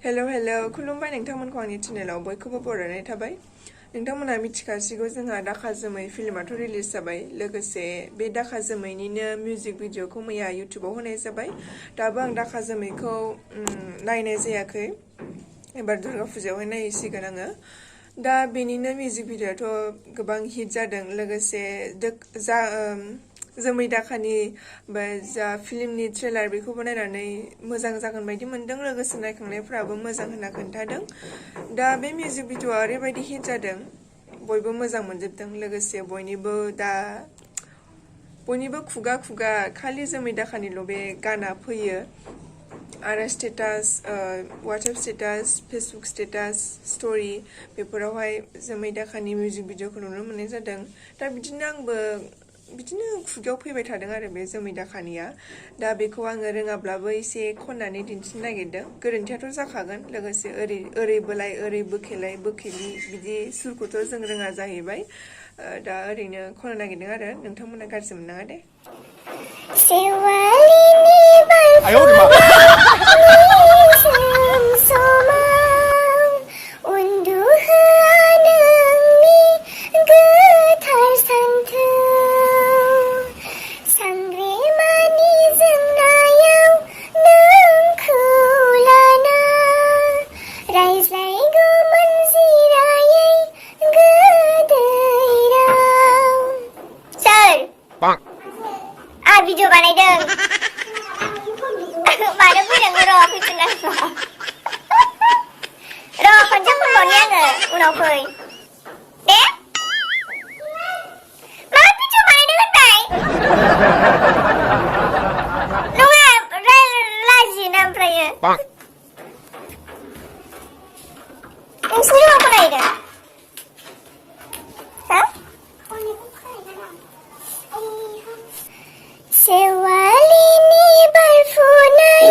हेल' हेल' खुलुमबाय नोंथांमोनखौ आंनि चेनेलाव बयखौबो बरायनाय थाबाय। नोंथांमोना मिथिखासिगौ जोंहा दाखा जोमै फिल्माथ' रिलिज जाबाय। लोगोसे बे दाखा जोमैनिनो मिउजिक भिडिअखौ मैया इउटुबाव होनाय जाबाय। दाबो आं दाखा जोमैखौ नायनाय जायाखै। एबार दुर्गा फुजायावहाय नायसिगोन आङो। दा बेनिनो मिउजिक भिडिअआथ' गोबां हिट जादों। लोगोसे जोमै दाखानि जा फिल्मनि ट्रेलार बेखौबो नायनानै मोजां जागोन बायदि मोनदों। लोगोसे नायखांनायफ्राबो मोजां होनना खोन्थादों। दा बे मिउजिक भिडिअआ ओरैबायदि हिट जादों, बयबो मोजां मोनजोबदों। लोगोसे बयनिबो खुगा खुगा खालि जोमै दाखानिल' बे गाना फैयो। आरो status, WhatsApp status, Facebook status, story बेफोरावहाय जोमै दाखानि मिउजिक भिडिअखौ नुनो मोननाय जादों। दा बिदिनो आंबो खुगायाव फैबाय थादों आरो बे जोमै दाखानिया। दा बेखौ आङो रोङाब्लाबो एसे खननानै दिन्थिनो नागिरदों। गोरोन्थियाथ' जाखागोन। लोगोसे ओरै बोलाय ओरै बोखेलाय बोखेलि बिदि सुरखौथ' जों रोङा जाहैबाय। दा ओरैनो खननो नागिरदों आरो नोंथांमोना गाज्रि मोननाङा दे। Sewalini somsomam unduhnya nोंनि गोथार सानथौ सांग्रेमानि जोंनायाव नोंखौ लाना रायज्लायगौमोन जिरायै गोदै राव। सोर? भिडिअ बानायदों। मानो फैनांगौ र' फैफिननांगौ। र' खनसे खनबावनि आङो उनाव फै। दे? मा भिडिअ बानायदों होनबाय? नङा लाजियोना ओमफ्रायो। नोंसिनि रावखौ नायदों? हा? Sewalini Barfunai